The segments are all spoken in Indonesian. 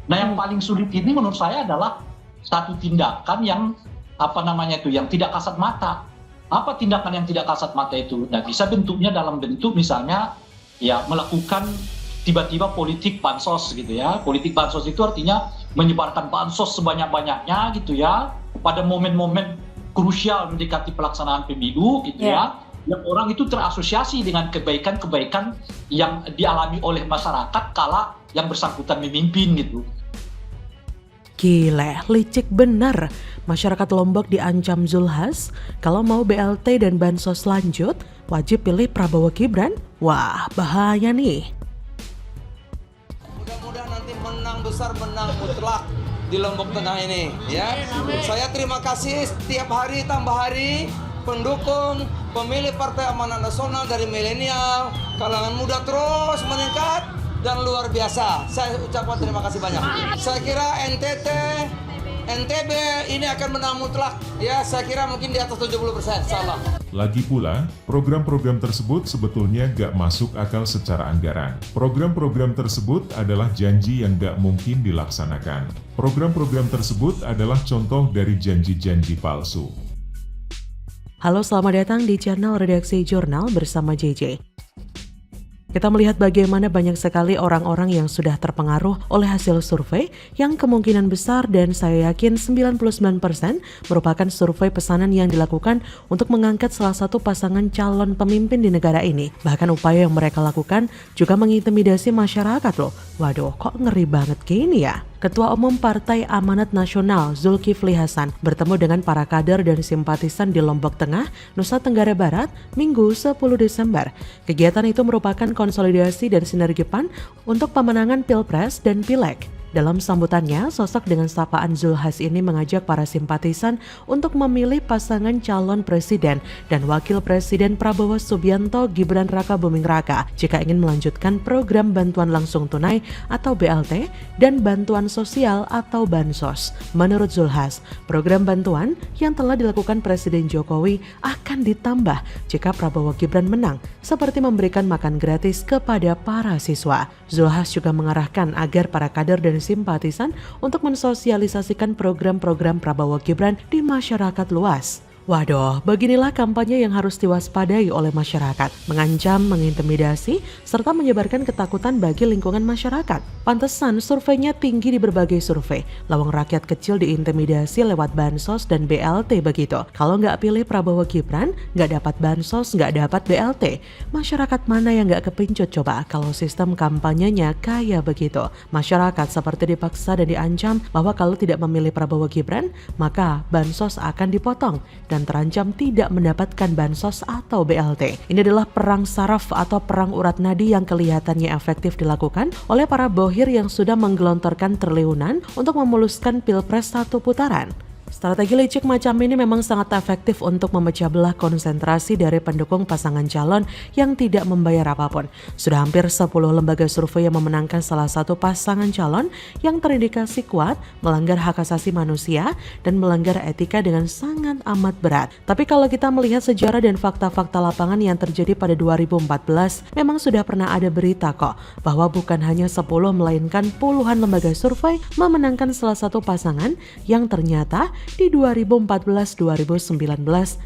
Nah, yang paling sulit ini menurut saya adalah satu tindakan yang yang tidak kasat mata. Apa tindakan yang tidak kasat mata itu? Nah, bisa bentuknya dalam bentuk misalnya ya melakukan tiba-tiba politik bansos gitu ya. Politik bansos itu artinya menyebarkan bansos sebanyak-banyaknya gitu ya pada momen-momen krusial mendekati pelaksanaan pemilu gitu ya. Yang orang itu terasosiasi dengan kebaikan-kebaikan yang dialami oleh masyarakat kala yang bersangkutan memimpin gitu. Gile, licik bener. Masyarakat Lombok diancam Zulhas, kalau mau BLT dan bansos lanjut, wajib pilih Prabowo Gibran. Wah, bahaya nih. Mudah-mudahan nanti menang besar, menang mutlak di Lombok Tengah ini, ya. Saya terima kasih setiap hari tambah hari pendukung pemilih Partai Amanat Nasional dari milenial, kalangan muda terus meningkat dan luar biasa. Saya ucapkan terima kasih banyak. Saya kira NTB ini akan menang mutlak. Ya, saya kira mungkin di atas 70%, insyaallah. Lagi pula, program-program tersebut sebetulnya gak masuk akal secara anggaran. Program-program tersebut adalah janji yang gak mungkin dilaksanakan. Program-program tersebut adalah contoh dari janji-janji palsu. Halo, selamat datang di channel Redaksi Jurnal bersama JJ. Kita melihat bagaimana banyak sekali orang-orang yang sudah terpengaruh oleh hasil survei yang kemungkinan besar dan saya yakin 99% merupakan survei pesanan yang dilakukan untuk mengangkat salah satu pasangan calon pemimpin di negara ini. Bahkan upaya yang mereka lakukan juga mengintimidasi masyarakat loh. Waduh, kok ngeri banget gini ya? Ketua Umum Partai Amanat Nasional Zulkifli Hasan bertemu dengan para kader dan simpatisan di Lombok Tengah, Nusa Tenggara Barat, Minggu 10 Desember. Kegiatan itu merupakan konsolidasi dan sinergi PAN untuk pemenangan Pilpres dan Pileg. Dalam sambutannya, sosok dengan sapaan Zulhas ini mengajak para simpatisan untuk memilih pasangan calon presiden dan wakil presiden Prabowo Subianto Gibran Raka Buming Raka jika ingin melanjutkan program bantuan langsung tunai atau BLT dan bantuan sosial atau bansos. Menurut Zulhas, program bantuan yang telah dilakukan Presiden Jokowi akan ditambah jika Prabowo Gibran menang, seperti memberikan makan gratis kepada para siswa. Zulhas juga mengarahkan agar para kader dan simpatisan untuk mensosialisasikan program-program Prabowo Gibran di masyarakat luas. Waduh, beginilah kampanye yang harus diwaspadai oleh masyarakat, mengancam, mengintimidasi, serta menyebarkan ketakutan bagi lingkungan masyarakat. Pantesan surveinya tinggi di berbagai survei. Lawang rakyat kecil diintimidasi lewat bansos dan BLT begitu. Kalau nggak pilih Prabowo Gibran, nggak dapat bansos, nggak dapat BLT. Masyarakat mana yang nggak kepincut coba kalau sistem kampanyenya kayak begitu? Masyarakat seperti dipaksa dan diancam bahwa kalau tidak memilih Prabowo Gibran, maka bansos akan dipotong dan terancam tidak mendapatkan bansos atau BLT. Ini adalah perang saraf atau perang urat nadi yang kelihatannya efektif dilakukan oleh para bohir yang sudah menggelontorkan triliunan untuk memuluskan Pilpres satu putaran. Strategi licik macam ini memang sangat efektif untuk memecah belah konsentrasi dari pendukung pasangan calon yang tidak membayar apapun. Sudah hampir 10 lembaga survei yang memenangkan salah satu pasangan calon yang terindikasi kuat melanggar hak asasi manusia dan melanggar etika dengan sangat amat berat. Tapi kalau kita melihat sejarah dan fakta-fakta lapangan yang terjadi pada 2014, memang sudah pernah ada berita kok bahwa bukan hanya 10 melainkan puluhan lembaga survei memenangkan salah satu pasangan yang ternyata di 2014-2019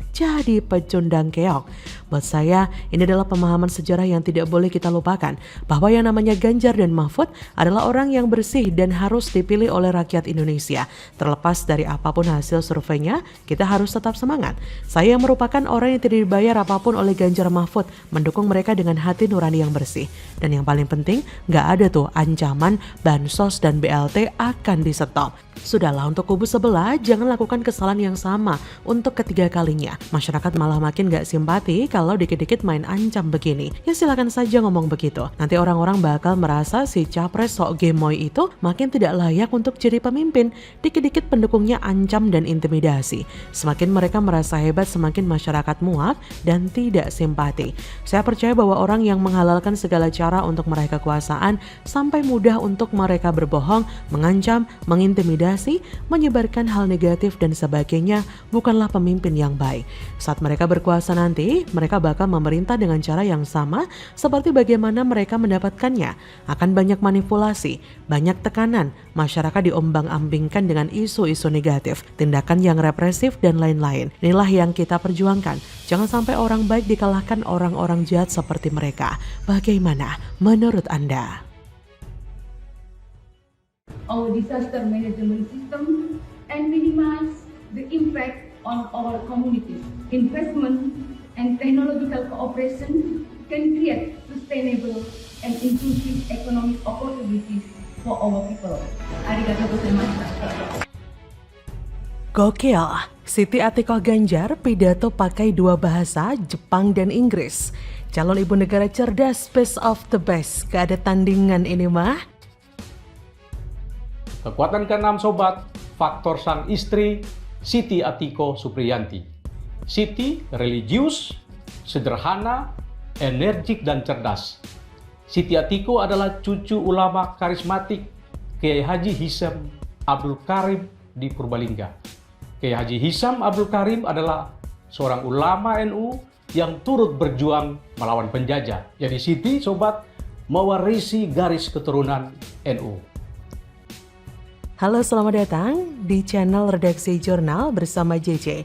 jadi pecundang keok. Buat saya, ini adalah pemahaman sejarah yang tidak boleh kita lupakan, bahwa yang namanya Ganjar dan Mahfud adalah orang yang bersih dan harus dipilih oleh rakyat Indonesia. Terlepas dari apapun hasil surveinya, kita harus tetap semangat. Saya yang merupakan orang yang tidak dibayar apapun oleh Ganjar Mahfud, mendukung mereka dengan hati nurani yang bersih. Dan yang paling penting, gak ada tuh ancaman bansos dan BLT akan di-stop. Sudahlah, untuk kubu sebelah, jangan lakukan kesalahan yang sama untuk ketiga kalinya. Masyarakat malah makin gak simpati kalau dikit-dikit main ancam begini. Ya silakan saja ngomong begitu. Nanti orang-orang bakal merasa si capres sok gemoy itu makin tidak layak untuk jadi pemimpin. Dikit-dikit pendukungnya ancam dan intimidasi. Semakin mereka merasa hebat, semakin masyarakat muak dan tidak simpati. Saya percaya bahwa orang yang menghalalkan segala cara untuk meraih kekuasaan sampai mudah untuk mereka berbohong, mengancam, mengintimidasi, menyebarkan hal negatif dan sebagainya bukanlah pemimpin yang baik. Saat mereka berkuasa nanti, mereka bakal memerintah dengan cara yang sama seperti bagaimana mereka mendapatkannya. Akan banyak manipulasi, banyak tekanan, masyarakat diombang-ambingkan dengan isu-isu negatif, tindakan yang represif dan lain-lain. Inilah yang kita perjuangkan. Jangan sampai orang baik dikalahkan orang-orang jahat seperti mereka. Bagaimana menurut Anda? Our disaster management system and minimize the impact on our communities. Investment and technological cooperation can create sustainable and inclusive economic opportunities for our people. Arigatou gozaimasu. Gokil, Siti Atikoh Ganjar pidato pakai dua bahasa, Jepang dan Inggris. Calon ibu negara cerdas, best of the best. Gak ada tandingan ini mah. Kekuatan keenam sobat, faktor sang istri Siti Atikoh Supriyanti. Siti religius, sederhana, energik dan cerdas. Siti Atikoh adalah cucu ulama karismatik Kiai Haji Hisam Abdul Karim di Purbalingga. Kiai Haji Hisam Abdul Karim adalah seorang ulama NU yang turut berjuang melawan penjajah. Jadi Siti sobat mewarisi garis keturunan NU. Halo, selamat datang di channel Redaksi Jurnal bersama JJ.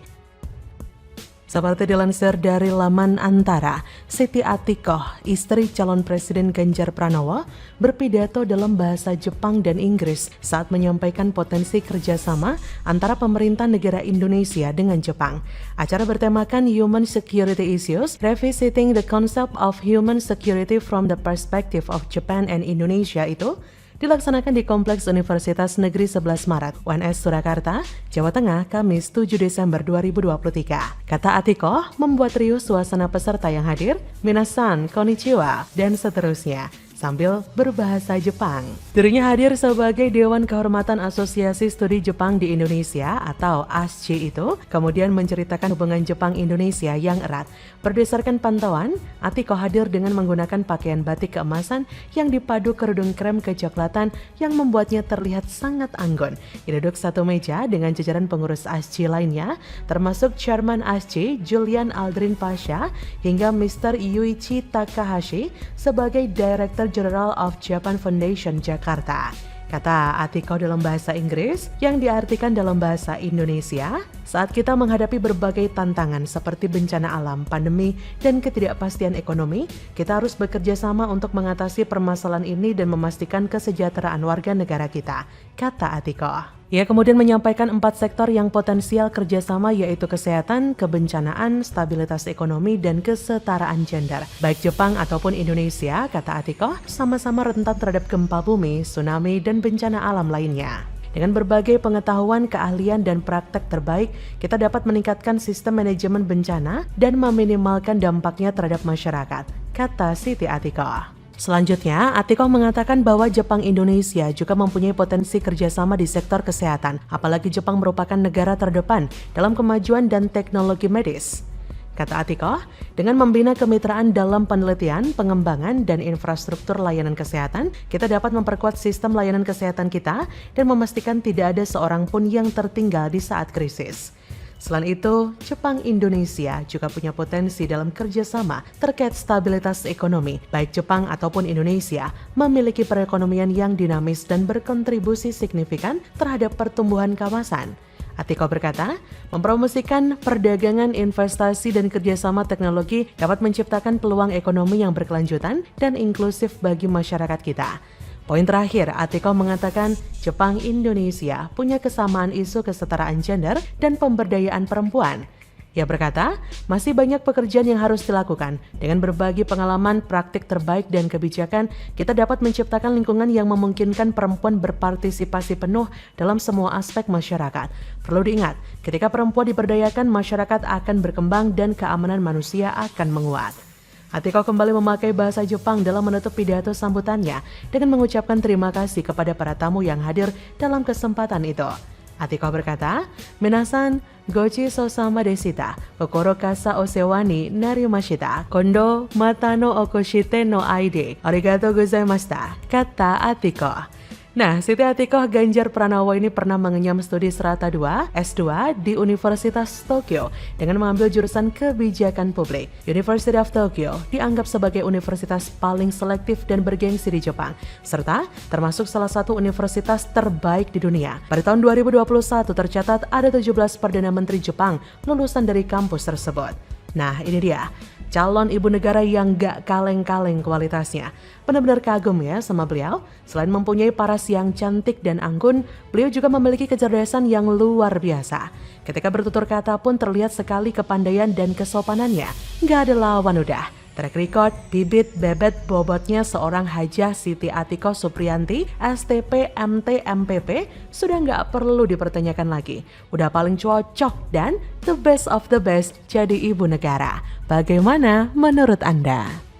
Seperti dilansir dari laman Antara, Siti Atikoh, istri calon Presiden Ganjar Pranowo, berpidato dalam bahasa Jepang dan Inggris saat menyampaikan potensi kerjasama antara pemerintah negara Indonesia dengan Jepang. Acara bertemakan Human Security Issues, Revisiting the Concept of Human Security from the Perspective of Japan and Indonesia itu dilaksanakan di Kompleks Universitas Negeri 11 Maret, UNS Surakarta, Jawa Tengah, Kamis 7 Desember 2023. Kata Atikoh membuat riuh suasana peserta yang hadir, minasan, konnichiwa, dan seterusnya, sambil berbahasa Jepang. Dirinya hadir sebagai Dewan Kehormatan Asosiasi Studi Jepang di Indonesia atau ASJI itu, kemudian menceritakan hubungan Jepang-Indonesia yang erat. Berdasarkan pantauan, Atikoh hadir dengan menggunakan pakaian batik keemasan yang dipadu kerudung krem kecoklatan yang membuatnya terlihat sangat anggun. Ia duduk satu meja dengan jajaran pengurus ASJI lainnya, termasuk Chairman ASJI Julian Aldrin Pasha hingga Mr. Yuichi Takahashi sebagai Director General of Japan Foundation Jakarta. Kata Atikoh dalam bahasa Inggris yang diartikan dalam bahasa Indonesia, saat kita menghadapi berbagai tantangan seperti bencana alam, pandemi, dan ketidakpastian ekonomi, kita harus bekerja sama untuk mengatasi permasalahan ini dan memastikan kesejahteraan warga negara kita, kata Atikoh. Ia kemudian menyampaikan 4 sektor yang potensial kerjasama yaitu kesehatan, kebencanaan, stabilitas ekonomi, dan kesetaraan gender. Baik Jepang ataupun Indonesia, kata Atikoh, sama-sama rentan terhadap gempa bumi, tsunami, dan bencana alam lainnya. Dengan berbagai pengetahuan, keahlian, dan praktek terbaik, kita dapat meningkatkan sistem manajemen bencana dan meminimalkan dampaknya terhadap masyarakat, kata Siti Atikoh. Selanjutnya, Atikoh mengatakan bahwa Jepang Indonesia juga mempunyai potensi kerjasama di sektor kesehatan, apalagi Jepang merupakan negara terdepan dalam kemajuan dan teknologi medis. Kata Atikoh, dengan membina kemitraan dalam penelitian, pengembangan, dan infrastruktur layanan kesehatan, kita dapat memperkuat sistem layanan kesehatan kita dan memastikan tidak ada seorang pun yang tertinggal di saat krisis. Selain itu, Jepang Indonesia juga punya potensi dalam kerjasama terkait stabilitas ekonomi. Baik Jepang ataupun Indonesia memiliki perekonomian yang dinamis dan berkontribusi signifikan terhadap pertumbuhan kawasan. Atikoh berkata, mempromosikan perdagangan, investasi, dan kerjasama teknologi dapat menciptakan peluang ekonomi yang berkelanjutan dan inklusif bagi masyarakat kita. Poin terakhir, Atikoh mengatakan Jepang Indonesia punya kesamaan isu kesetaraan gender dan pemberdayaan perempuan. Ia berkata, masih banyak pekerjaan yang harus dilakukan. Dengan berbagi pengalaman, praktik terbaik, dan kebijakan, kita dapat menciptakan lingkungan yang memungkinkan perempuan berpartisipasi penuh dalam semua aspek masyarakat. Perlu diingat, ketika perempuan diberdayakan, masyarakat akan berkembang dan keamanan manusia akan menguat. Atikoh kembali memakai bahasa Jepang dalam menutup pidato sambutannya dengan mengucapkan terima kasih kepada para tamu yang hadir dalam kesempatan itu. Atikoh berkata, Minasan, gochi sosama desita, kokoro kasa osewani narimashita, kondo mata no okoshite no aide, arigatou gozaimashita, kata Atikoh. Nah, Siti Atikoh Ganjar Pranowo ini pernah mengenyam studi Serata 2, S2 di Universitas Tokyo dengan mengambil jurusan kebijakan publik. University of Tokyo dianggap sebagai universitas paling selektif dan bergengsi di Jepang, serta termasuk salah satu universitas terbaik di dunia. Pada tahun 2021 tercatat ada 17 Perdana Menteri Jepang lulusan dari kampus tersebut. Nah, ini dia. Calon ibu negara yang gak kaleng-kaleng kualitasnya. Benar-benar kagum ya sama beliau. Selain mempunyai paras yang cantik dan anggun, beliau juga memiliki kecerdasan yang luar biasa. Ketika bertutur kata pun terlihat sekali kepandaian dan kesopanannya. Gak ada lawan udah. Track record, bibit, bebet, bobotnya seorang Hajah Siti Atikoh Supriyanti, STP MT MPP, sudah nggak perlu dipertanyakan lagi. Udah paling cocok dan the best of the best jadi ibu negara. Bagaimana menurut Anda?